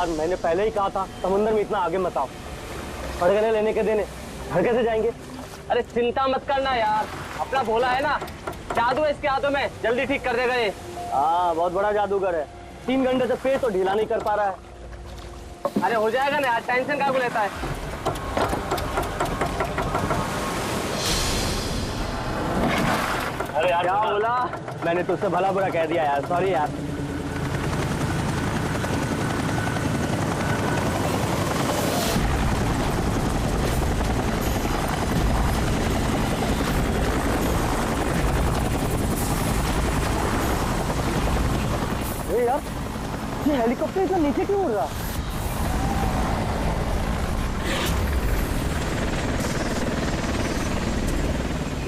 यार मैंने पहले ही कहा था समुद्र में इतना आगे मत आओ। पड़गने लेने के देने घर कैसे जाएंगे? अरे चिंता मत करना यार, अपना भोला है ना, जादू है इसके हाथों में, जल्दी ठीक कर देगा ये। हाँ बहुत बड़ा जादूगर है, 3 घंटे से पेट तो ढीला नहीं कर पा रहा है। अरे हो जाएगा ना यार, टेंशन काहे को लेता है। अरे यार क्या बोला? मैंने तुझसे भला बुरा कह दिया यार, सॉरी यार। यार ये हेलीकॉप्टर इतना नीचे क्यों उड़ रहा?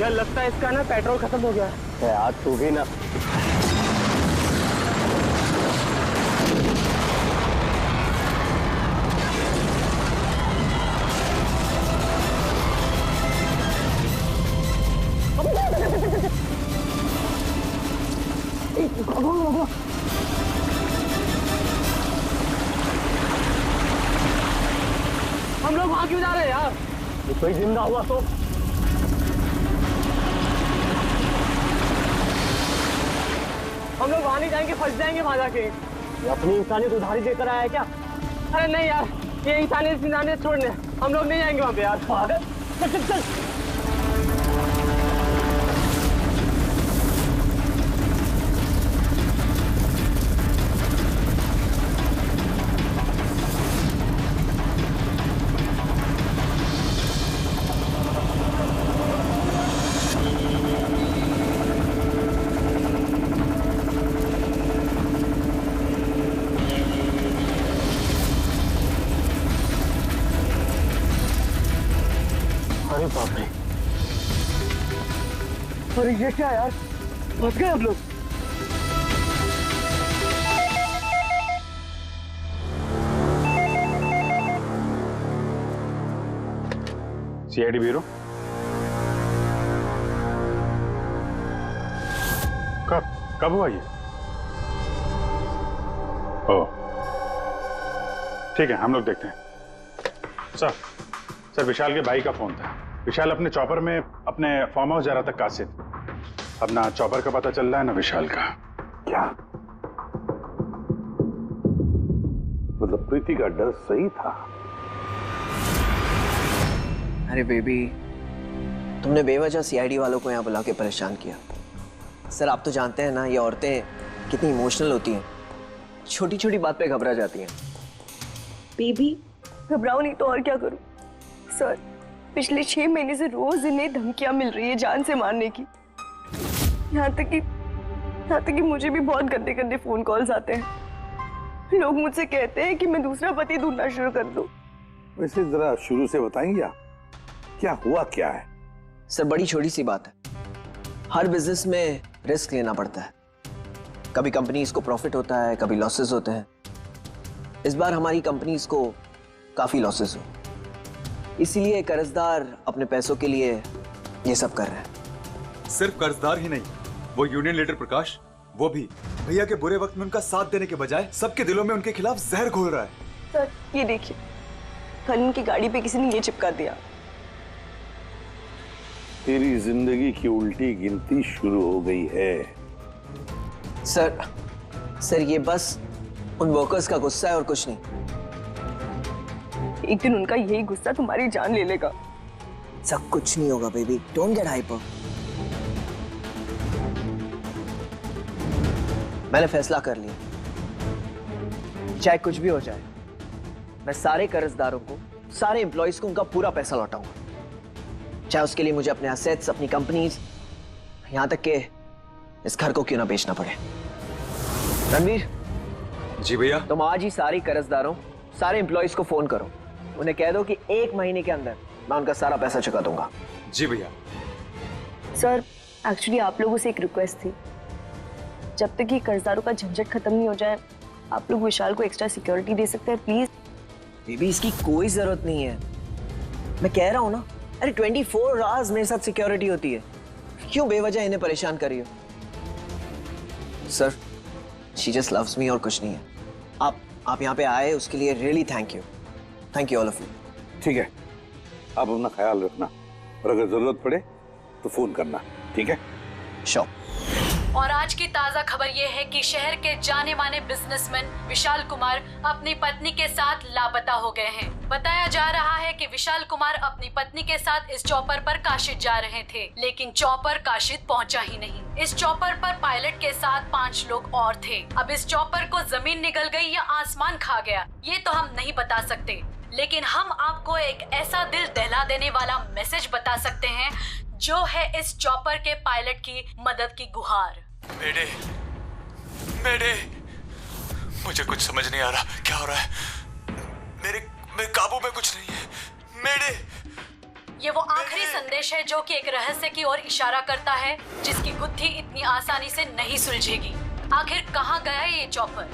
यार लगता है इसका ना पेट्रोल खत्म हो गया। यार तू भी ना। हम लोग वहां क्यों जा रहे हैं यार? ये कोई जिंदा हुआ तो हम लोग वहां नहीं जाएंगे, फंस जाएंगे वहां जाके। ये अपनी इंसानियत उधारी देकर आया है क्या? अरे नहीं यार, ये इंसानियत छोड़ने हम लोग नहीं जाएंगे वहां पे यार। पागल, चल चल चल। अरे बाप रे, अरे ये क्या यार, फंस गए हम लोग। CID bureau. कब हुआ ये? ओह ठीक है, हम लोग देखते हैं। सर विशाल के भाई का फोन था। विशाल अपने चॉपर में अपने फार्म हाउस जा रहा था कासिद। अब ना चॉपर का पता चल रहा है ना विशाल का। क्या मतलब प्रीति का डर सही था? अरे बेबी, तुमने बेवजह सीआईडी वालों को यहाँ बुला के परेशान किया। सर आप तो जानते हैं ना, ये औरतें कितनी इमोशनल होती हैं, छोटी छोटी बात पे घबरा जाती हैं। बेबी घबराओ नहीं तो और क्या करूं? सर पिछले 6 महीने से रोज इन्हें धमकियां मिल रही है जान से मारने की। यहाँ तक कि मुझे भी बहुत गंदे गंदे फोन कॉल्स आते हैं। लोग मुझसे कहते हैं कि मैं दूसरा पति ढूंढना शुरू कर दूं। वैसे जरा शुरू से बताएंगे क्या हुआ क्या है? सर बड़ी छोटी सी बात है, हर बिजनेस में रिस्क लेना पड़ता है। कभी कंपनीज को प्रॉफिट होता है, कभी लॉसेस होते हैं। इस बार हमारी कंपनीज को काफी लॉसेस हो, इसीलिए कर्जदार अपने पैसों के लिए ये सब कर रहे हैं। सिर्फ कर्जदार ही नहीं, वो यूनियन लीडर प्रकाश, वो भी भैया के बुरे वक्त में उनका साथ देने के बजाय सबके दिलों में उनके खिलाफ जहर घोल रहा है। सर ये देखिए, कल उनकी गाड़ी पे किसी ने ये चिपका दिया। तेरी जिंदगी की उल्टी गिनती शुरू हो गई है। सर ये बस उन वर्कर्स का गुस्सा है और कुछ नहीं। एक दिन उनका यही गुस्सा तुम्हारी जान ले लेगा। सब कुछ नहीं होगा बेबी, डोंट गेट हाइपर। मैंने फैसला कर लिया, चाहे कुछ भी हो जाए, मैं सारे कर्जदारों को, सारे एम्प्लॉइज को उनका पूरा पैसा लौटाऊंगा, चाहे उसके लिए मुझे अपने असेट्स, अपनी कंपनीज, यहां तक के इस घर को क्यों ना बेचना पड़े। रणवीर जी भैया। तुम आज ही सारे कर्जदारों, सारे एम्प्लॉइज को फोन करो, उन्हें कह दो कि 1 महीने के अंदर मैं उनका सारा पैसा चुका दूंगा। जी भैया। सर एक्चुअली आप लोगों से एक रिक्वेस्ट थी, जब तक ये कर्जदारों का झंझट खत्म नहीं हो जाए, आप लोग विशाल को एक्स्ट्रा सिक्योरिटी दे सकते हैं प्लीज। बेबी इसकी कोई जरूरत नहीं है, मैं कह रहा हूं ना। अरे 24 आवर्स मेरे साथ सिक्योरिटी होती है, क्यों बेवजह इन्हें परेशान कर रही हो? Sir she just loves me और कुछ नहीं है। आप आप यहाँ पे आए उसके लिए really thank you all of you. ठीक है, आप अपना ख्याल रखना और अगर जरूरत पड़े तो फोन करना, ठीक है? श्योर। और आज की ताजा खबर ये है कि शहर के जाने माने बिजनेसमैन विशाल कुमार अपनी पत्नी के साथ लापता हो गए हैं। बताया जा रहा है कि विशाल कुमार अपनी पत्नी के साथ इस चॉपर पर काशिद जा रहे थे, लेकिन चॉपर काशिद पहुंचा ही नहीं। इस चॉपर पर पायलट के साथ 5 लोग और थे। अब इस चॉपर को जमीन निगल गई या आसमान खा गया, ये तो हम नहीं बता सकते, लेकिन हम आपको एक ऐसा दिल दहला देने वाला मैसेज बता सकते हैं जो है इस चॉपर के पायलट की मदद की गुहार। मेडे, मेडे, मुझे कुछ समझ नहीं आ रहा, क्या हो रहा है? मेरे काबू में कुछ नहीं है। मेडे, ये वो आखिरी संदेश है जो कि एक रहस्य की ओर इशारा करता है, जिसकी गुत्थी इतनी आसानी से नहीं सुलझेगी। आखिर कहाँ गया ये चॉपर?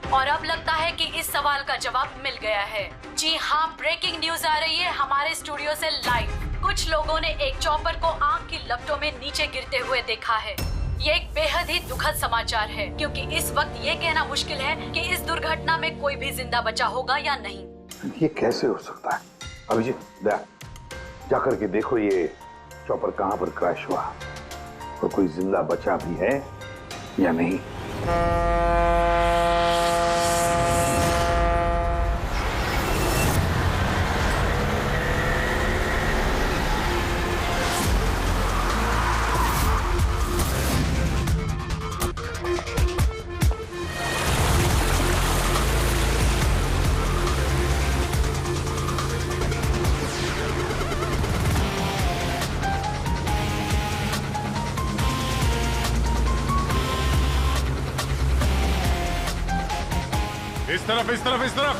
और अब लगता है कि इस सवाल का जवाब मिल गया है। जी हाँ, ब्रेकिंग न्यूज आ रही है हमारे स्टूडियो से लाइव। कुछ लोगों ने एक चॉपर को आग की लपटों में नीचे गिरते हुए देखा है। ये एक बेहद ही दुखद समाचार है, क्योंकि इस वक्त ये कहना मुश्किल है कि इस दुर्घटना में कोई भी जिंदा बचा होगा या नहीं। ये कैसे हो सकता है? अभिजीत, जा करके देखो ये चॉपर कहाँ पर क्रैश हुआ और कोई जिंदा बचा भी है या नहीं। इस तरफ।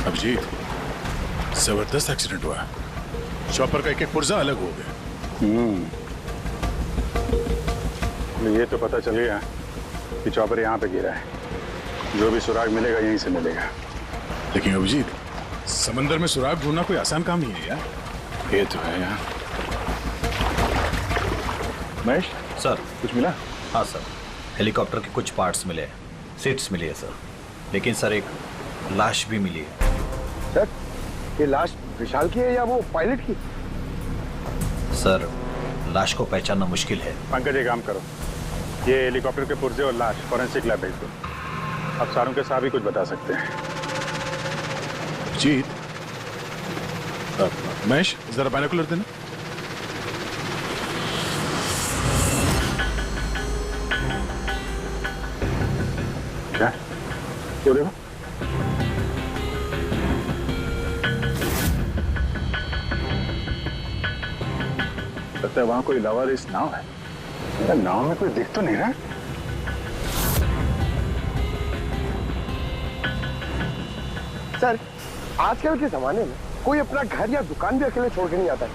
अभिजीत, जबरदस्त एक्सीडेंट हुआ। चॉपर का एक पुर्जा अलग हो गया। ये तो पता चल गया कि चॉपर यहाँ पे गिरा है। जो भी सुराग मिलेगा यहीं से मिलेगा। लेकिन अभिजीत, समंदर में सुराग ढूंढना कोई आसान काम नहीं है यार। ये तो है यार। महेश सर, कुछ मिला? हाँ सर, हेलीकॉप्टर के कुछ पार्ट्स मिले हैं, सीट्स मिली है सर, लेकिन सर एक लाश भी मिली है। सर, ये लाश विशाल की है या वो पायलट की? सर, लाश को पहचानना मुश्किल है। पंकज, एक काम करो, ये हेलीकॉप्टर के पुर्जे और लाश फॉरेंसिक लैब भेज दो। अब सारों के साथ भी कुछ बता सकते हैं। अभिजीत, महेश जरा बाइनोकुलर देना। क्या? वो देखो। लगता है वहां कोई लावारिस नाव है। नाव में कोई दिख तो नहीं रहा। सर, आजकल के जमाने में कोई अपना घर या दुकान भी अकेले छोड़ के नहीं आता है।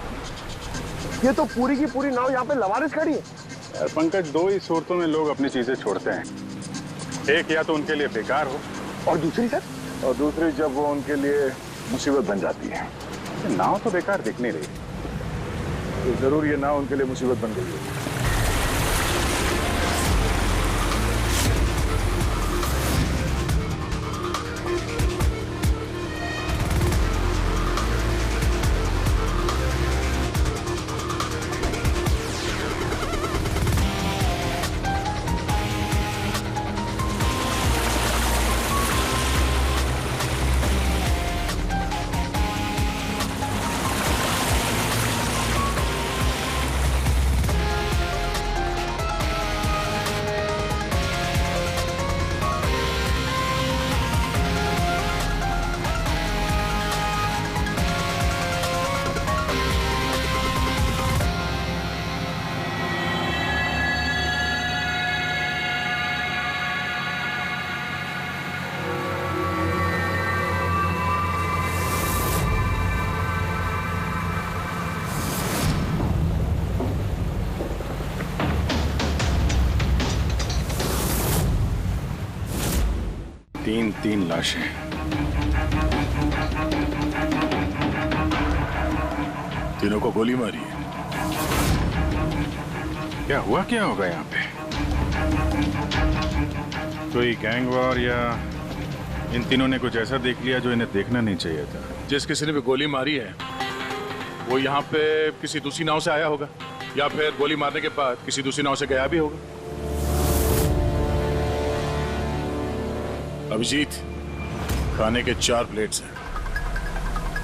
ये तो पूरी की पूरी नाव यहाँ पे लवारिस खड़ी है। यार पंकज, दो ही सूरतों में लोग अपनी चीजें छोड़ते हैं। एक या तो उनके लिए बेकार हो, और दूसरी सर? और दूसरी जब वो उनके लिए मुसीबत बन जाती है। नाव तो बेकार दिख नहीं रही, तो जरूर ये नाव उनके लिए मुसीबत बन गई है। तीन लाशें। तीनों को गोली मारी है। क्या हुआ, क्या होगा यहाँ पे? कोई गैंग वॉर या इन तीनों ने कुछ ऐसा देख लिया जो इन्हें देखना नहीं चाहिए था? जिस किसी ने भी गोली मारी है वो यहाँ पे किसी दूसरी नाव से आया होगा या फिर गोली मारने के बाद किसी दूसरी नाव से गया भी होगा। अभिजीत, खाने के 4 प्लेट्स हैं।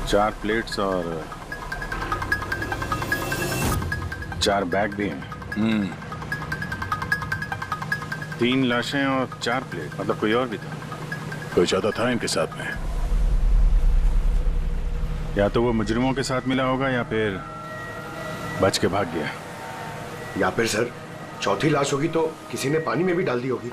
4 प्लेट्स और 4 बैग भी हैं। 3 लाशें और 4 प्लेट, मतलब कोई और भी था? कोई ज्यादा था इनके साथ में। या तो वो मुजरिमों के साथ मिला होगा या फिर बच के भाग गया। या फिर सर चौथी लाश होगी तो किसी ने पानी में भी डाल दी होगी।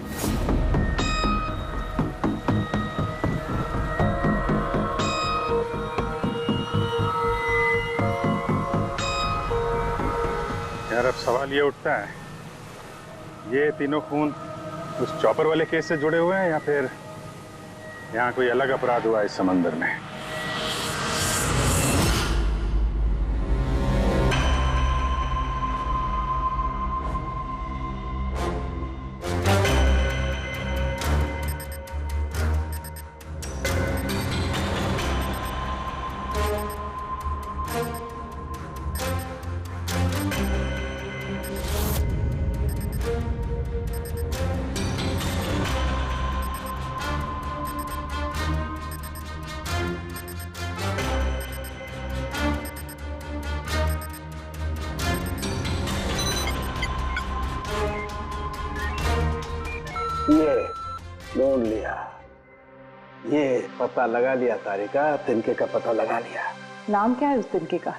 यार अब सवाल ये उठता है, ये तीनों खून उस चॉपर वाले केस से जुड़े हुए हैं या फिर यहाँ कोई अलग अपराध हुआ इस समंदर में? ये ढूंढ लिया, ये पता लगा लिया तारिका, तिनके का पता लगा लिया। नाम क्या है उस तिनके का?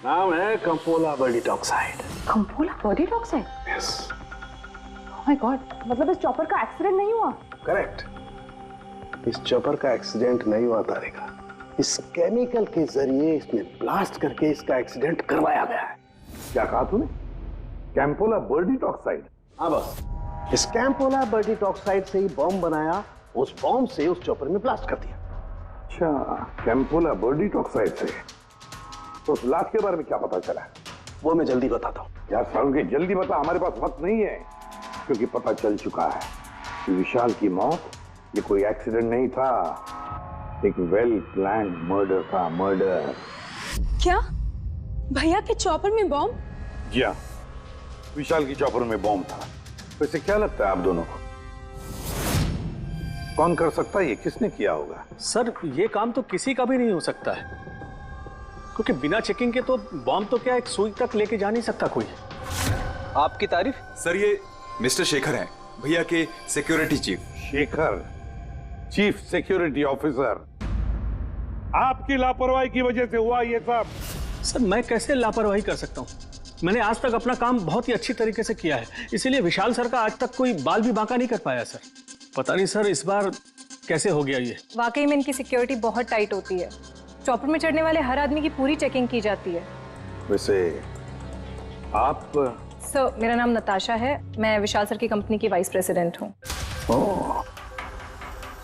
नाम है कंपोला बर्डीटॉक्साइड। कंपोला बर्डीटॉक्साइड? यस। ओह माय गॉड, मतलब इस चॉपर का एक्सीडेंट नहीं हुआ? करेक्ट, इस चॉपर का एक्सीडेंट नहीं हुआ तारिका। इस केमिकल के जरिए इसमें ब्लास्ट करके इसका एक्सीडेंट करवाया गया है। क्या कहा तूने? कैंपोला बर्डीटॉक्साइड? हाँ बस, इस कैंपोला बर्डीटॉक्साइड से ही बॉम्ब बनाया, उस बॉम्ब से उस चॉपर में ब्लास्ट कर दिया। अच्छा, कैंपोला बर्डीटॉक्साइड से। तो उस लाश के बारे में क्या पता चला? वो मैं जल्दी बताता हूँ। यार सारुण के जल्दी बता, हमारे पास वक्त नहीं है, क्योंकि पता चल चुका है कि विशाल की मौत ये कोई एक्सीडेंट नहीं था, एक वेल प्लान्ड मर्डर था। मर्डर। क्या भैया के चॉपर में बॉम्ब? जी हाँ, विशाल की चॉपर में बॉम्ब था। वैसे क्या लगता है आप दोनों को, कौन कर सकता है? ये किसने किया होगा? सर ये काम तो किसी का भी नहीं हो सकता है, क्योंकि बिना चेकिंग के तो बॉम्ब तो क्या एक सुई तक लेके जा नहीं सकता कोई। आपकी तारीफ? सर ये मिस्टर शेखर हैं, भैया के security chief. Shekhar, chief security officer. आपकी लापरवाही की वजह से हुआ ये सब। सर मैं कैसे लापरवाही कर सकता हूँ? मैंने आज तक अपना काम बहुत ही अच्छी तरीके से किया है, इसीलिए विशाल सर का आज तक कोई बाल भी बांका नहीं कर पाया सर। पता नहीं सर इस बार कैसे हो गया ये। वाकई में इनकी सिक्योरिटी बहुत टाइट होती है। चॉपर में चढ़ने वाले हर आदमी की पूरी चेकिंग की जाती है। वैसे आप? सर मेरा नाम नताशा है, मैं विशाल सर की कंपनी की वाइस प्रेसिडेंट हूँ। ओह,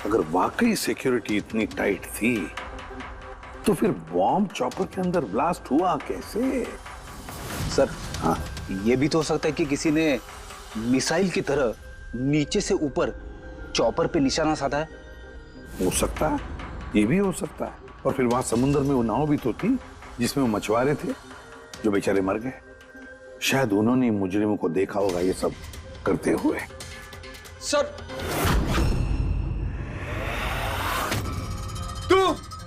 अगर वाकई सिक्योरिटी इतनी टाइट थी तो फिर बॉम्ब चॉपर के अंदर ब्लास्ट हुआ कैसे? सर हाँ, ये भी तो हो सकता है कि किसी ने मिसाइल की तरह नीचे से ऊपर चॉपर पे निशाना साधा है। हो सकता है, ये भी हो सकता है। और फिर वहां समुद्र में वो नाव भी तो थी जिसमें वो मछुआरे थे जो बेचारे मर गए। शायद उन्होंने मुजरिमों को देखा होगा ये सब करते हुए। सर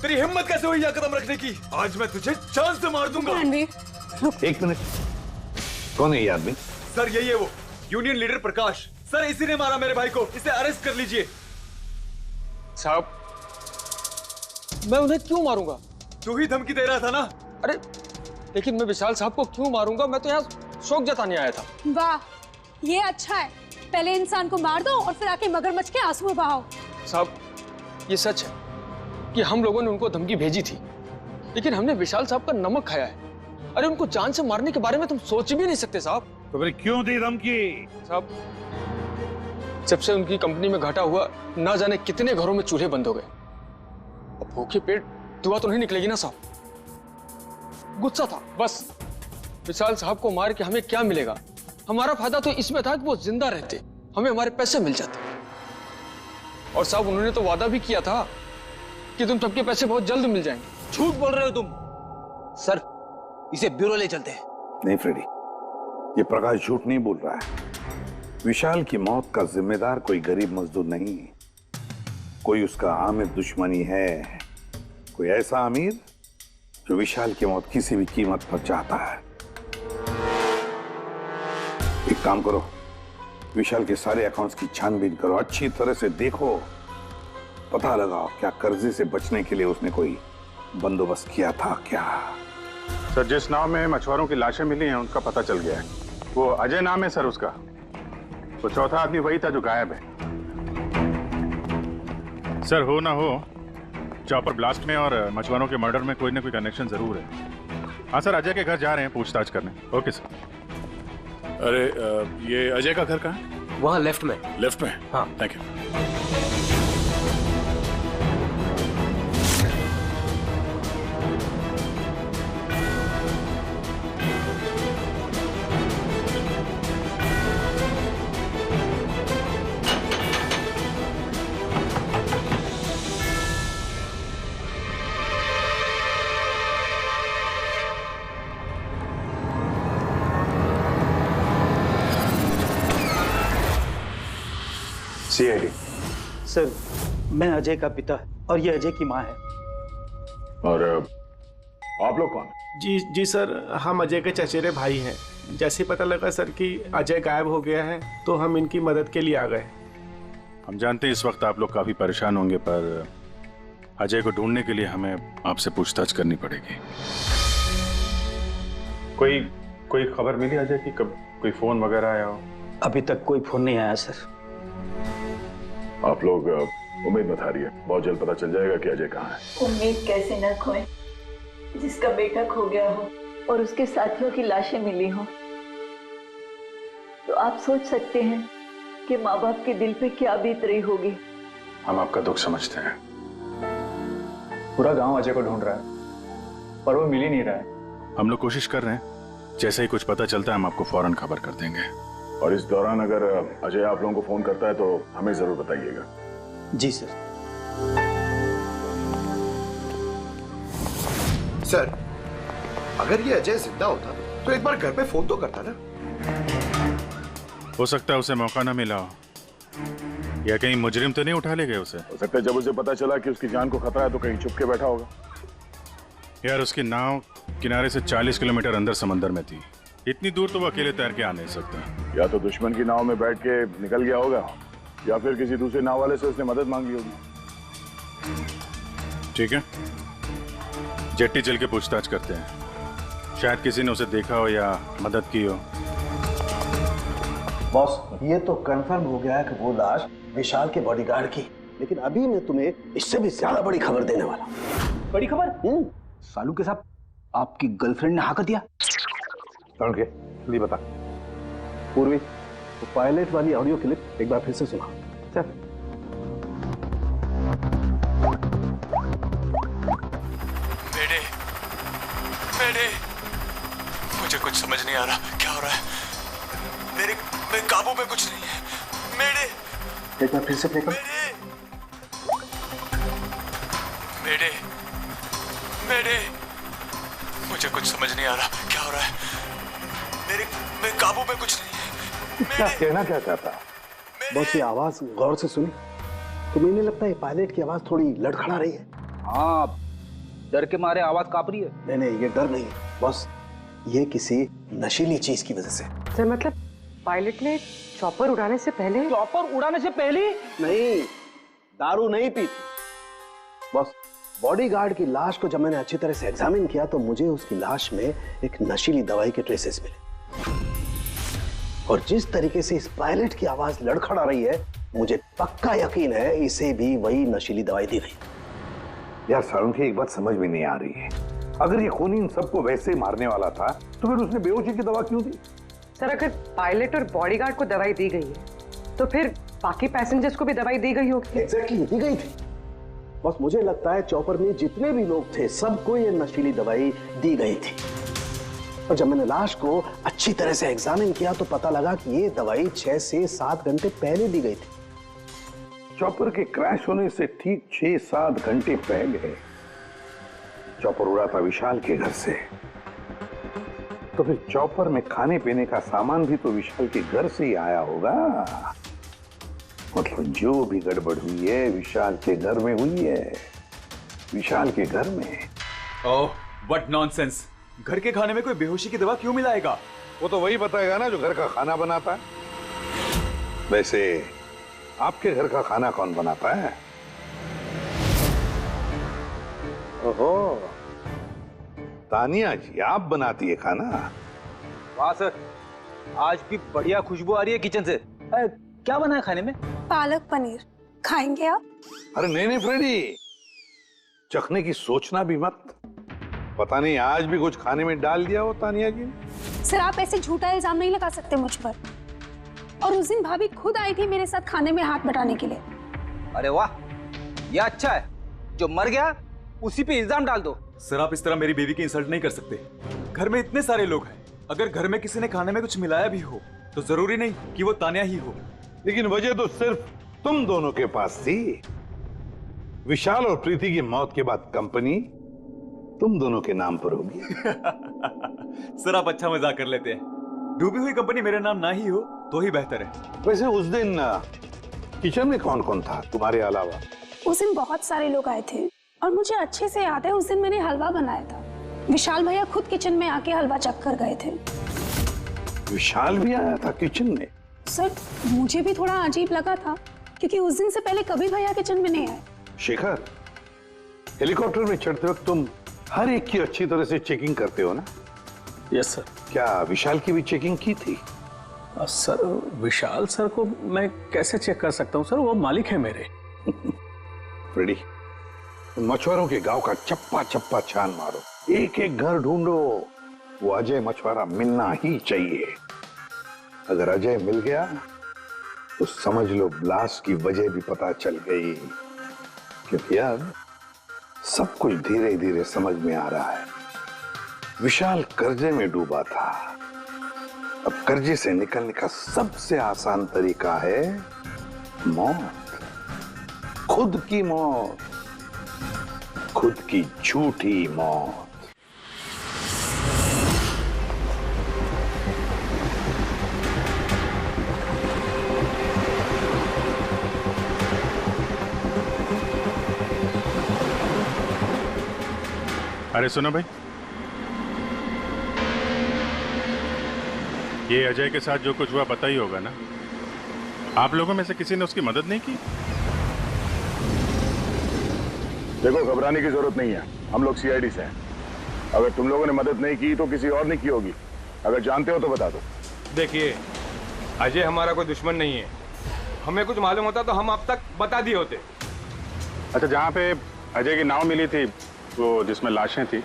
तेरी हिम्मत कैसे हुई यह कदम रखने की? आज मैं तुझे जान से मार दूंगा। एक मिनट, कौन है ये आदमी? सर यही है वो यूनियन लीडर प्रकाश। सर इसी ने मारा मेरे भाई को, इसे अरेस्ट कर लीजिए। साहब मैं उन्हें क्यों मारूंगा? तू ही धमकी दे रहा था ना। अरे लेकिन मैं विशाल साहब को क्यों मारूंगा? मैं तो यहाँ शोक जताने आया था। वाह, ये अच्छा है। पहले इंसान को मार दो और फिर आके मगरमच्छ के आंसू बहाओ। साहब ये सच है कि हम लोगों ने उनको धमकी भेजी थी, लेकिन हमने विशाल साहब का नमक खाया है। अरे उनको जान से मारने के बारे में तुम सोच भी नहीं सकते साहब। तो फिर क्यों दी धमकी? साहब जब से उनकी कंपनी में घाटा हुआ, ना जाने कितने घरों में चूल्हे बंद हो गए। अब भूखे पेट दुआ तो नहीं निकलेगी ना साहब। गुस्सा था बस। विशाल साहब को मार के हमें क्या मिलेगा? हमारा फायदा तो इसमें था कि वो जिंदा रहते, हमें हमारे पैसे मिल जाते। और साहब उन्होंने तो वादा भी किया था कि तुम सबके पैसे बहुत जल्द मिल जाएंगे। झूठ बोल रहे हो तुम। सर, इसे ब्यूरो ले चलते हैं। नहीं फ्रेडी, ये प्रकाश झूठ नहीं बोल रहा है। विशाल की मौत का जिम्मेदार कोई गरीब मजदूर नहीं, कोई उसका आमिर दुश्मनी है, कोई ऐसा अमीर जो विशाल की मौत किसी भी कीमत पर चाहता है। एक काम करो, विशाल के सारे अकाउंट्स की छानबीन करो, अच्छी तरह से देखो, पता लगाओ क्या कर्जे से बचने के लिए उसने कोई बंदोबस्त किया था क्या। सर, जिस नाव में मछुआरों की लाशें मिली हैं उनका पता चल गया है। वो अजय नाम है सर उसका। तो चौथा आदमी वही था जो गायब है। सर, हो ना हो, चॉपर ब्लास्ट में और मछुआरों के मर्डर में कोई ना कोई कनेक्शन जरूर है। हाँ सर, अजय के घर जा रहे हैं पूछताछ करने। Okay sir. अरे ये अजय का घर कहाँ है? वहाँ लेफ्ट में। लेफ्ट में? हाँ, थैंक यू। CID। सर, मैं अजय का पिता और ये अजय की माँ है। और आप लोग कौन? जी सर, हम अजय के चचेरे भाई हैं। जैसे पता लगा सर कि अजय गायब हो गया है तो हम इनकी मदद के लिए आ गए। हम जानते हैं इस वक्त आप लोग काफी परेशान होंगे, पर अजय को ढूंढने के लिए हमें आपसे पूछताछ करनी पड़ेगी। कोई खबर मिली अजय की? कब कोई फोन वगैरह आया हो? अभी तक कोई फोन नहीं आया सर। आप लोग उम्मीद मत हारिए, बहुत जल्द पता चल जाएगा कि अजय कहाँ है। उम्मीद कैसे न खोए, जिसका बेटा खो गया हो और उसके साथियों की लाशें मिली हो, तो आप सोच सकते हैं कि माँ बाप के दिल पे क्या बीत रही होगी। हम आपका दुख समझते हैं। पूरा गांव अजय को ढूंढ रहा है पर वो मिल ही नहीं रहा है। हम लोग कोशिश कर रहे हैं, जैसे ही कुछ पता चलता है हम आपको फौरन खबर कर देंगे। और इस दौरान अगर अजय आप लोगों को फोन करता है तो हमें जरूर बताइएगा। जी सर। सर, अगर ये अजय जिंदा होता तो एक बार घर पे फोन तो करता ना। हो सकता है उसे मौका ना मिला हो, या कहीं मुजरिम तो नहीं उठा ले गए उसे। हो सकता है जब उसे पता चला कि उसकी जान को खतरा है तो कहीं छुप के बैठा होगा। यार, उसकी नाव किनारे से 40 किलोमीटर अंदर समंदर में थी। इतनी दूर तो वो अकेले तैर के आ नहीं सकता। या तो दुश्मन की नाव में बैठ के निकल गया होगा, या फिर किसी दूसरे नाव वाले से उसने मदद मांगी होगी। ठीक है, जेट्टी चल के पूछताछ करते हैं। शायद किसी ने उसे देखा हो या मदद की हो। बॉस, ये तो कंफर्म हो गया है कि वो लाश विशाल के बॉडीगार्ड की, लेकिन अभी मैं तुम्हें इससे भी ज्यादा बड़ी खबर देने वाला हूं। बड़ी खबर? सालू के साथ आपकी गर्लफ्रेंड ने हाँ कर दिया? कौन के? जल्दी बता। पूर्वी, वो पायलट वाली ऑडियो क्लिप एक बार फिर से सुना। चल। मेरे मुझे कुछ समझ नहीं आ रहा, क्या हो रहा है? मेरे काबू में कुछ नहीं है। मेरे एक बार फिर से प्ले कर। मेरे मुझे कुछ समझ नहीं आ रहा, क्या हो रहा है? मेरे काबू में कुछ नहीं है। क्या कहना क्या चाहता? बस ये आवाज गौर से सुनी तो मुझे लगता है पायलट की आवाज थोड़ी लड़खड़ा रही है। हाँ, डर के मारे आवाज कांप रही है। नहीं, ये डर नहीं है बस, ये किसी नशीली चीज की वजह से। सर, मतलब पायलट ने चॉपर उड़ाने से पहले? चॉपर उड़ाने से पहले? नहीं, दारू नहीं पी थी। बस बॉडीगार्ड की लाश को जब मैंने अच्छी तरह से एग्जामिन किया तो मुझे उसकी लाश में एक नशीली दवाई के ट्रेसेस मिले, और जिस तरीके से इस पायलट की आवाज लड़खड़ा रही है, मुझे पक्का यकीन है इसे भी वही नशीली दवाई दी गई। यार सारुंखी, एक बात समझ में नहीं आ रही है, अगर ये खूनी इन सबको वैसे ही मारने वाला था तो फिर उसने बेहोशी की दवा क्यों दी? सर, अगर पायलट और बॉडीगार्ड को दवाई दी गई है तो फिर बाकी पैसेंजर्स को भी दवाई दी गई होगी। एग्जैक्टली, दी गई थी। बस मुझे लगता है चॉपर में जितने भी लोग थे सबको ये नशीली दवाई दी गई थी। और जब मैंने लाश को अच्छी तरह से एग्जामिन किया तो पता लगा कि ये दवाई 6 से 7 घंटे पहले दी गई थी। चॉपर के क्रैश होने से ठीक 6-7 घंटे पहले चॉपर उड़ा था विशाल के घर से। तो फिर चॉपर में खाने पीने का सामान भी तो विशाल के घर से ही आया होगा। मतलब जो भी गड़बड़ हुई है विशाल के घर में हुई है, विशाल के घर में। ओह, व्हाट नॉनसेंस! घर के खाने में कोई बेहोशी की दवा क्यों मिलाएगा? वो तो वही बताएगा ना जो घर का खाना बनाता है। वैसे आपके घर का खाना कौन बनाता है? ओहो, तानिया जी आप बनाती है खाना? वाह सर, आज भी बढ़िया खुशबू आ रही है किचन से। क्या बना है खाने में? पालक पनीर। खाएंगे आप? अरे नहीं फ्रेडी, चखने की सोचना भी मत। पता नहीं आज भी कुछ खाने में डाल दिया हो तानिया जी ने। सर आप ऐसे झूठा इल्जाम नहीं लगा सकते मुझ पर। और उस दिन भाभी खुद आई थी मेरे साथ खाने में हाथ बटाने के लिए। अरे वाह, ये अच्छा है। जो मर गया उसी पे इल्जाम डाल दो। सर आप इस तरह मेरी बीवी की इंसल्ट नहीं कर सकते। घर में इतने सारे लोग हैं, अगर घर में किसी ने खाने में कुछ मिलाया भी हो तो जरूरी नहीं कि वो तानिया ही हो। लेकिन वजह तो सिर्फ तुम दोनों के पास थी। विशाल और प्रीति की मौत के बाद कंपनी तुम दोनों के नाम पर होगी। सर आप अच्छा मजाक कर लेते हैं। डूबी हुई कंपनी मेरे नाम ना ही हो तो ही बेहतर है। वैसे उस दिन किचन में कौन कौन था तुम्हारे अलावा? उस दिन बहुत सारे लोग आए थे और मुझे अच्छे से याद है उस दिन मैंने हलवा बनाया था। विशाल भैया खुद किचन में आके हलवा चख कर गए थे। विशाल भी आया था किचन में? सर मुझे भी थोड़ा अजीब लगा था क्योंकि उस दिन से पहले कभी भैया किचन में नहीं आए। शेखर, हेलीकॉप्टर में चढ़ते वक्त तुम हर एक की अच्छी तरह से चेकिंग करते हो ना? Yes sir. क्या विशाल की भी चेकिंग की थी? सर विशाल सर को मैं कैसे चेक कर सकता हूँ सर, वो मालिक है मेरे। फ्रेडी, मछुआरों के गांव का चप्पा चप्पा छान मारो, एक एक घर ढूंढो। वो अजय मछुआरा मिलना ही चाहिए। अगर अजय मिल गया तो समझ लो ब्लास्ट की वजह भी पता चल गई। क्योंकि अब सब कुछ धीरे धीरे समझ में आ रहा है। विशाल कर्जे में डूबा था। अब कर्जे से निकलने का सबसे आसान तरीका है मौत, खुद की मौत, खुद की झूठी मौत। अरे सुनो भाई, ये अजय के साथ जो कुछ हुआ पता ही होगा ना? आप लोगों में से किसी ने उसकी मदद नहीं की? देखो घबराने की जरूरत नहीं है, हम लोग सीआईडी से हैं। अगर तुम लोगों ने मदद नहीं की तो किसी और ने की होगी। अगर जानते हो तो बता दो। देखिए, अजय हमारा कोई दुश्मन नहीं है। हमें कुछ मालूम होता तो हम अब तक बता दिए होते। अच्छा, जहाँ पे अजय की नाव मिली थी, वो जिसमें लाशें थी,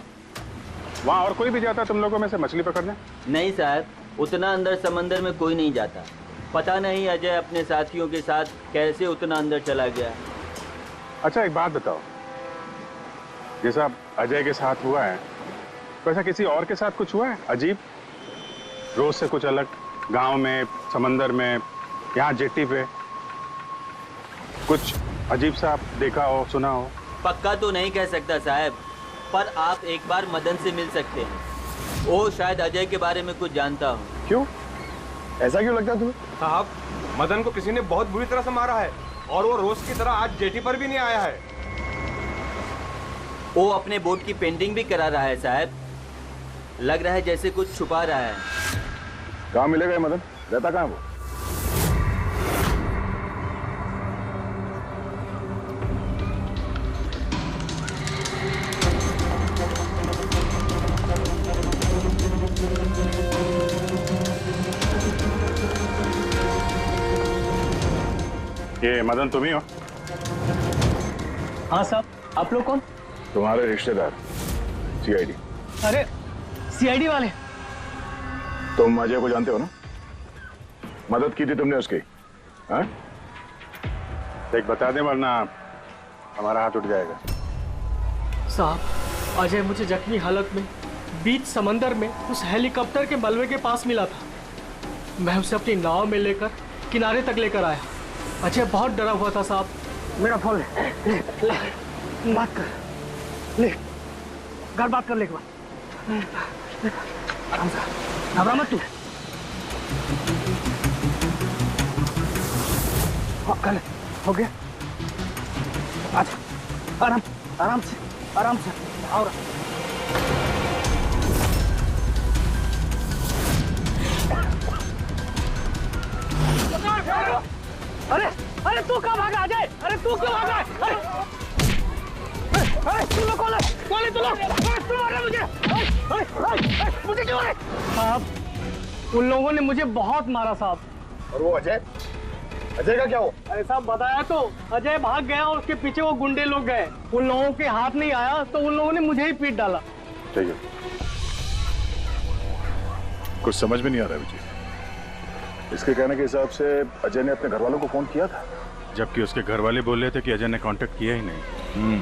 वहाँ और कोई भी जाता तुम लोगों में से मछली पकड़ने? नहीं साहब, उतना अंदर समंदर में कोई नहीं जाता। पता नहीं अजय अपने साथियों के साथ कैसे उतना अंदर चला गया। अच्छा एक बात बताओ, जैसा अजय के साथ हुआ है वैसा किसी और के साथ कुछ हुआ है अजीब, रोज से कुछ अलग? गांव में, समंदर में, यहाँ जेट्टी पे कुछ अजीब सा आप देखा हो, सुना हो? पक्का तो नहीं कह सकता साहब, पर आप एक बार मदन से मिल सकते हैं। वो शायद अजय के बारे में कुछ जानता हो। क्यों? ऐसा क्यों लगता है तुम्हें? साहब, मदन को किसी ने बहुत बुरी तरह से मारा है और वो रोज की तरह आज जेटी पर भी नहीं आया है। वो अपने बोट की पेंटिंग भी करा रहा है साहब। लग रहा है जैसे कुछ छुपा रहा है। कहाँ मिलेगा ये मदन? रहता कहाँ वो? ये मदन तुम ही हो? हाँ साहब, आप लोग कौन? तुम्हारे रिश्तेदार, सीआईडी। अरे सीआईडी वाले? तुम अजय को जानते हो ना? मदद की थी तुमने उसकी, हाँ? देख बता दे वरना हमारा हाथ उठ जाएगा। साहब, अजय मुझे जख्मी हालत में बीच समंदर में उस हेलीकॉप्टर के मलबे के पास मिला था। मैं उसे अपनी नाव में लेकर किनारे तक लेकर आया। अजय बहुत डरा हुआ था साहब। मेरा फोन ले, बात कर, ले, घर बात कर ले एक बार। आराम से, घबरा मत तू। हाँ, कर ले, हो गया। अच्छा, आराम, आराम से, आराम से, और अरे अरे तू कहाँ भागा अजय? अरे तू क्यों भागा? अरे तुम लोग कौन है तुम लोग? तुम मार रहे मुझे? मुझे क्यों मारे? साहब, उन लोगों ने मुझे बहुत मारा साहब। और वो अजय? अजय का क्या हो? अरे साहब बताया तो, अजय भाग गया और उसके पीछे वो गुंडे लोग गए। उन लोगों के हाथ नहीं आया तो उन लोगों ने मुझे ही पीट डाला। ठीक है, कुछ समझ में नहीं आ रहा विजय। इसके कहने के हिसाब से अजय ने अपने घर वालों को फोन किया था, जबकि उसके घर वाले बोल रहे थे कि अजय ने कांटेक्ट किया ही नहीं।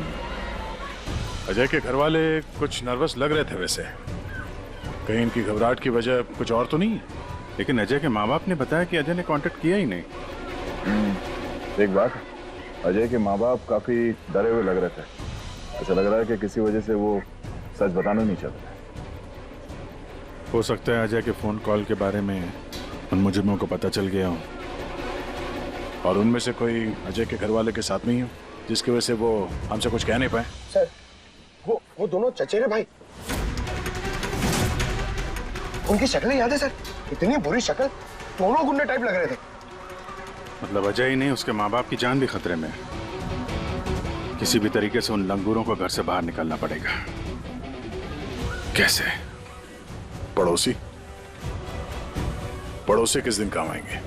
अजय के घर वाले कुछ नर्वस लग रहे थे वैसे। कहीं इनकी घबराहट की वजह कुछ और तो नहीं है? लेकिन अजय के माँ बाप ने बताया कि अजय ने कांटेक्ट किया ही नहीं। एक बात, अजय के माँ बाप काफी डरे हुए लग रहे थे। ऐसा लग रहा है कि किसी वजह से वो सच बताना नहीं चाहते। हो सकता है अजय के फोन कॉल के बारे में उन मुजरिमों को पता चल गया हो, और उनमें से कोई अजय के घर वाले के साथ नहीं हो, जिसकी वजह से वो हमसे कुछ कह नहीं पाए। सर, वो दोनों चचेरे भाई, उनकी शक्लें याद है सर? इतनी बुरी शक्ल, दोनों गुंडे टाइप लग रहे थे। मतलब अजय ही नहीं, उसके माँ बाप की जान भी खतरे में है। किसी भी तरीके से उन लंगूरों को घर से बाहर निकालना पड़ेगा। कैसे? पड़ोसी? पड़ोसी किस दिन काम आएंगे?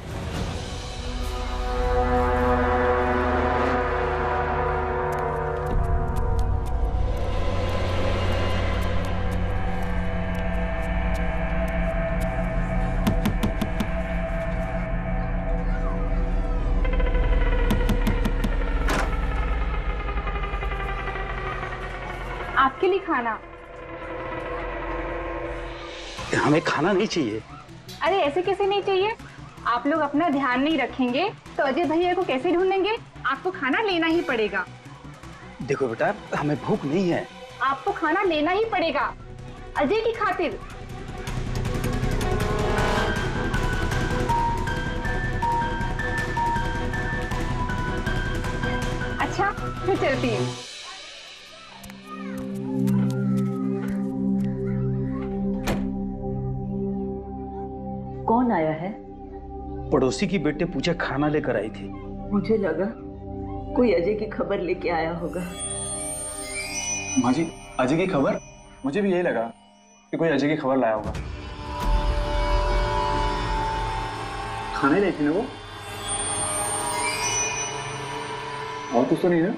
आपके लिए खाना। हमें खाना नहीं चाहिए। अरे ऐसे कैसे नहीं चाहिए? आप लोग अपना ध्यान नहीं रखेंगे तो अजय भैया को कैसे ढूंढेंगे? आपको खाना लेना ही पड़ेगा। देखो बेटा, हमें भूख नहीं है। आपको खाना लेना ही पड़ेगा अजय की खातिर। अच्छा, फिर चलती है। कौन आया है? पड़ोसी की बेटे पूजा खाना लेकर आई थी। मुझे लगा कोई अजय की खबर लेके आया होगा। माँ जी, अजय की खबर? मुझे भी यही लगा कि कोई अजय की खबर लाया होगा। खाने लाई थी ना वो? और कुछ तो नहीं ना?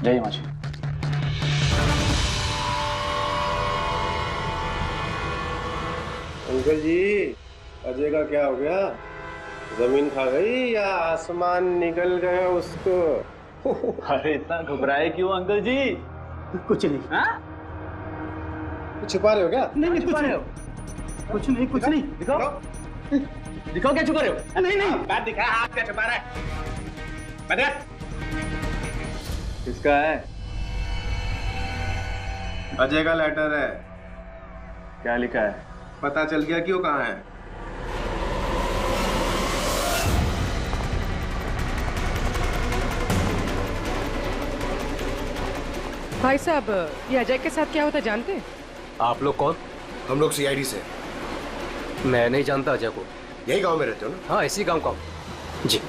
जय माँ जी। अंकल जी, अजय का क्या हो गया? जमीन खा गई या आसमान निकल गया उसको? अरे इतना घबराए क्यों अंकल जी? कुछ नहीं। हाँ? कुछ छुपा रहे हो क्या? नहीं, कुछ नहीं। कुछ नहीं, कुछ नहीं। दिखाओ, दिखाओ क्या छुपा रहे हो? नहीं नहीं, बात दिखा, हाथ क्या छुपा रहा है? बता। किसका है? अजय का लेटर है। क्या लिखा है? पता चल गया कि वो कहाँ है। भाई साहब, ये अजय के साथ क्या होता है जानते हैं? आप लोग कौन? हम लोग सीआईडी से। मैं नहीं जानता अजय को। यही गांव में रहते हो ना? हाँ, इसी गांव का हूँ। जी।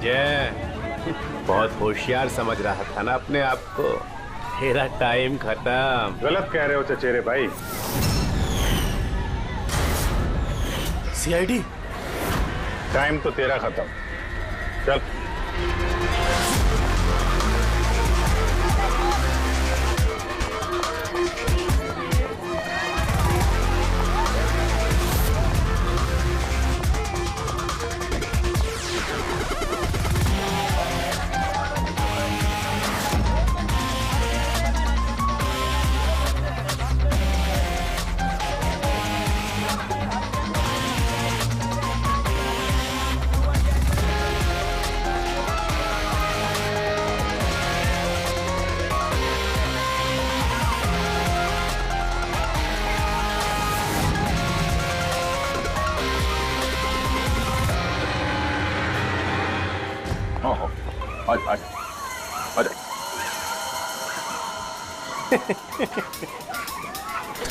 अजय, बहुत होशियार समझ रहा था ना अपने आप को। तेरा टाइम खत्म। गलत कह रहे हो चचेरे भाई। सीआईडी, टाइम तो तेरा खत्म। चल।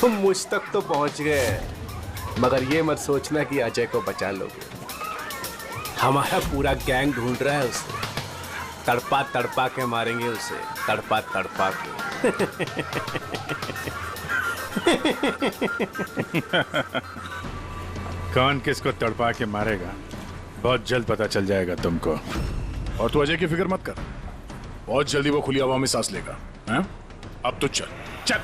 तुम मुझ तक तो पहुंच गए, मगर ये मत सोचना कि अजय को बचा लोगे। हमारा पूरा गैंग ढूंढ रहा है उसे। तड़पा तड़पा के मारेंगे उसे, तड़पा तड़पा के। कौन किसको तड़पा के मारेगा बहुत जल्द पता चल जाएगा तुमको। और तू अजय की फिक्र मत कर, बहुत जल्दी वो खुली हवा में सांस लेगा। हैं? अब तो चल चल।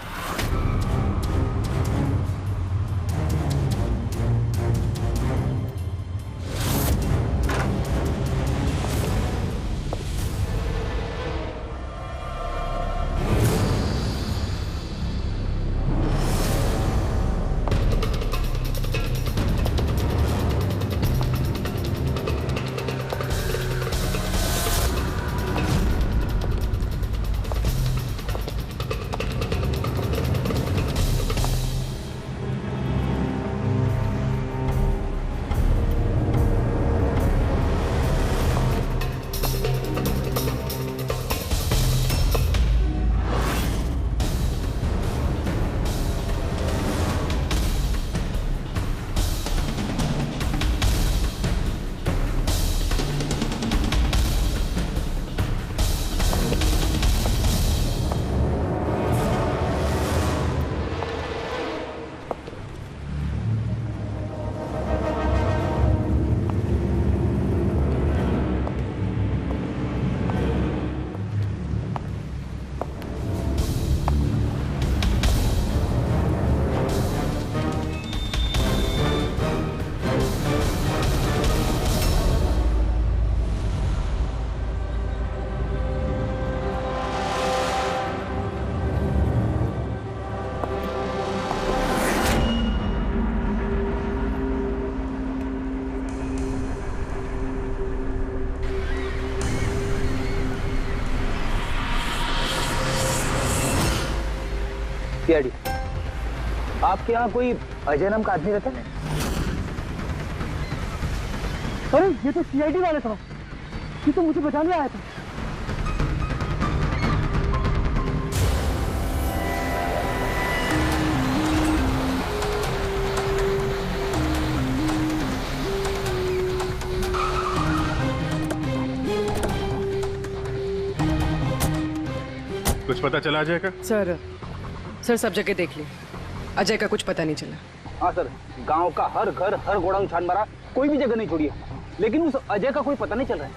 सीआईडी, आपके यहाँ कोई अजय नाम का आदमी रहता है? अरे ये तो सीआईडी वाले साहब, ये तो मुझे बचाने आया था। कुछ पता चला अजय का? सर सब जगह देख ली, अजय का कुछ पता नहीं चला। हाँ सर, गांव का हर घर हर गोडाउन छान मारा, कोई भी जगह नहीं छोड़ी है, लेकिन उस अजय का कोई पता नहीं चल रहा है।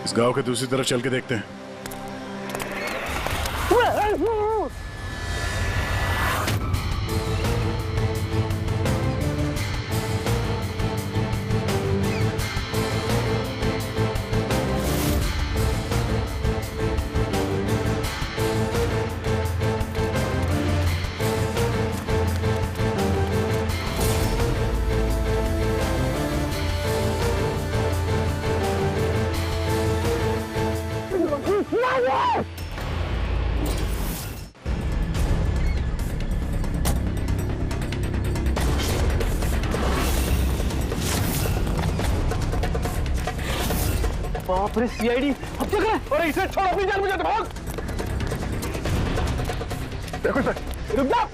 इस गांव के दूसरी तरफ चल के देखते हैं। बाप रे सीआईडी, अब क्या करें? अरे इसे छोड़, अपनी जान बचा, भाग। देखो सर, रुक जाओ।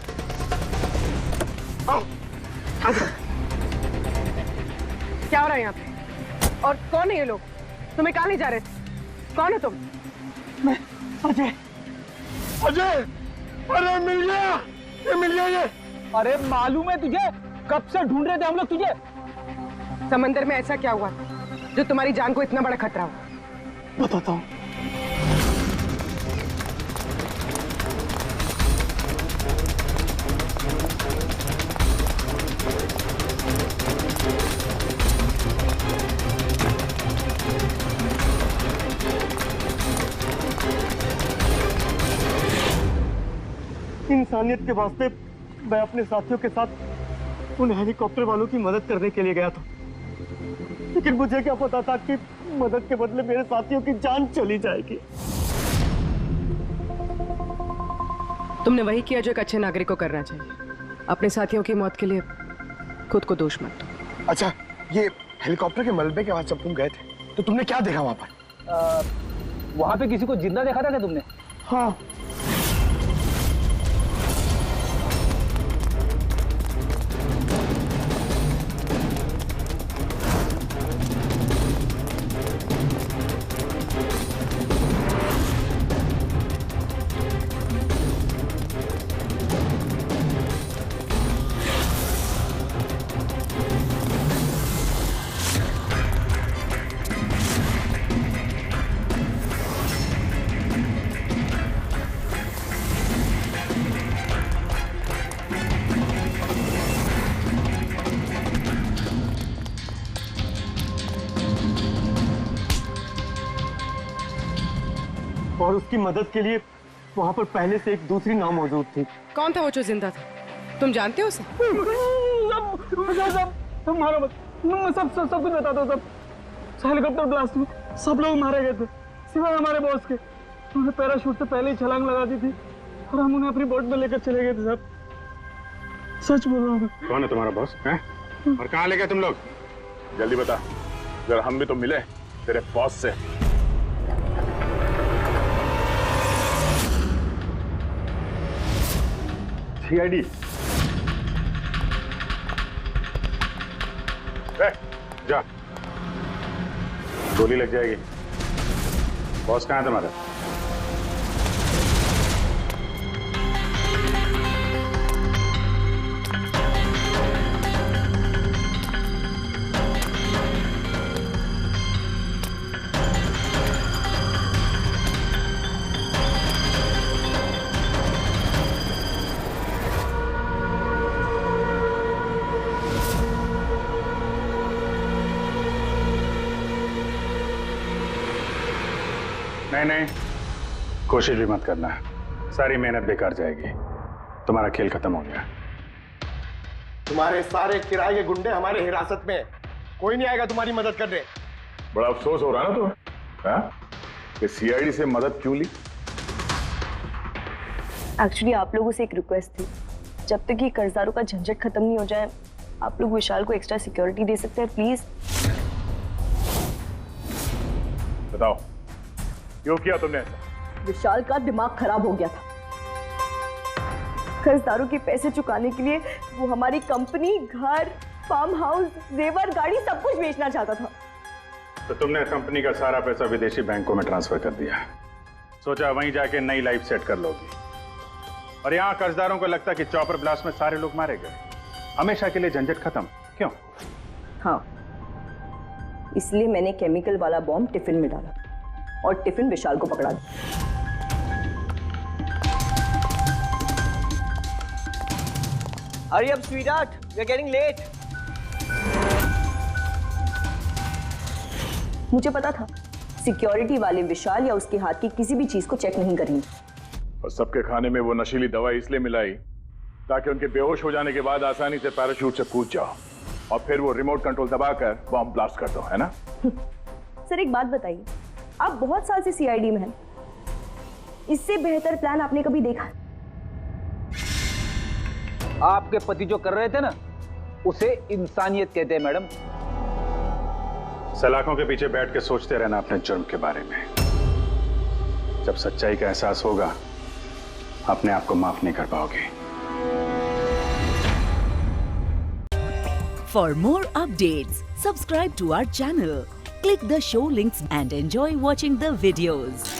आओ। क्या हो रहा है यहाँ पे? और कौन है ये लोग? तुम्हें कहाँ ले जा रहे थे? कौन है तुम? मैं अजय। अजय, अरे मिल गया, ये मिल गया ये। अरे मालूम है तुझे, कब से ढूंढ रहे थे हम लोग तुझे। समंदर में ऐसा क्या हुआ जो तुम्हारी जान को इतना बड़ा खतरा हुआ? बताता हूँ। इंसानियत के वास्ते मैं अपने साथियों के साथ उन हेलीकॉप्टर वालों की मदद करने के लिए गया था, लेकिन मुझे क्या पता था कि मदद के बदले मेरे साथियों की जान चली जाएगी। तुमने वही किया जो एक अच्छे नागरिक को करना चाहिए। अपने साथियों की मौत के लिए खुद को दोष मत दो। अच्छा, ये हेलीकॉप्टर के मलबे के बाद जब तुम गए थे तो तुमने क्या देखा वहां पर? वहां पे किसी को जिंदा देखा था क्या तुमने? हाँ। और उसकी मदद के लिए वहां पर पहले से एक दूसरी नाव मौजूद थी। कौन था वो जो जिंदा था? तुम जानते हो उसे? मारो मत, सब कुछ बता दो। सब हेलीकॉप्टर ब्लास्ट में सब लोग मारे गए थे सिवाय हमारे बॉस के। उन्होंने पैराशूट से पहले ही छलांग लगा दी थी और हम उन्हें अपनी बोट में लेकर चले गए थे। सब सच बोल रहा हूँ। कौन है तुम्हारा बॉस है? और कहाँ ले गए तुम लोग? जल्दी बता, अगर हम भी तो मिले तेरे बॉस से। सीआईडी जा, गोली लग जाएगी। बॉस कहाँ है तुम्हारा? नहीं, कोशिश भी मत करना, सारी मेहनत बेकार जाएगी। तुम्हारा खेल खत्म हो गया। तुम्हारे सारे किराए के गुंडे हमारे हिरासत में, कोई नहीं आएगा तुम्हारी मदद करने। बड़ा अफसोस हो रहा ना तुम्हें, हाँ? कि सीआईडी से मदद क्यों ली? एक्चुअली आप लोगों से एक रिक्वेस्ट थी, जब तक ये कर्जदारों का झंझट खत्म नहीं हो जाए आप लोग विशाल को एक्स्ट्रा सिक्योरिटी दे सकते हैं प्लीज। बताओ क्यों किया तुमने ऐसा? विशाल का दिमाग खराब हो गया था। कर्जदारों के पैसे चुकाने के लिए वो हमारी कंपनी, घर, फार्म हाउस, जेवर, गाड़ी सब कुछ बेचना चाहता था। तो तुमने कंपनी का सारा पैसा विदेशी बैंकों में ट्रांसफर कर दिया, सोचा वहीं जाके नई लाइफ सेट कर लोगी। और यहाँ कर्जदारों को लगता कि चॉपर ब्लास्ट में सारे लोग मारे गए, हमेशा के लिए झंझट खत्म। क्यों? हाँ, इसलिए मैंने केमिकल वाला बॉम्ब टिफिन में डाला और टिफिन विशाल को पकड़ा दिया। Hurry up, sweetheart. We're getting late. मुझे पता था सिक्योरिटी वाले विशाल या उसके हाथ की किसी भी चीज को चेक नहीं करेंगे। और सबके खाने में वो नशीली दवाई इसलिए मिलाई ताकि उनके बेहोश हो जाने के बाद आसानी से पैराशूट से कूद जाओ और फिर वो रिमोट कंट्रोल दबाकर बॉम्ब ब्लास्ट कर दो, है ना? सर एक बात बताइए, आप बहुत साल से सीआईडी में हैं, इससे बेहतर प्लान आपने कभी देखा? आपके पति जो कर रहे थे ना, उसे इंसानियत कहते हैं मैडम। सलाखों के पीछे बैठ के सोचते रहना अपने जुर्म के बारे में। जब सच्चाई का एहसास होगा अपने आप को माफ नहीं कर पाओगे। For more updates, subscribe to our channel, click the show links and enjoy watching the videos.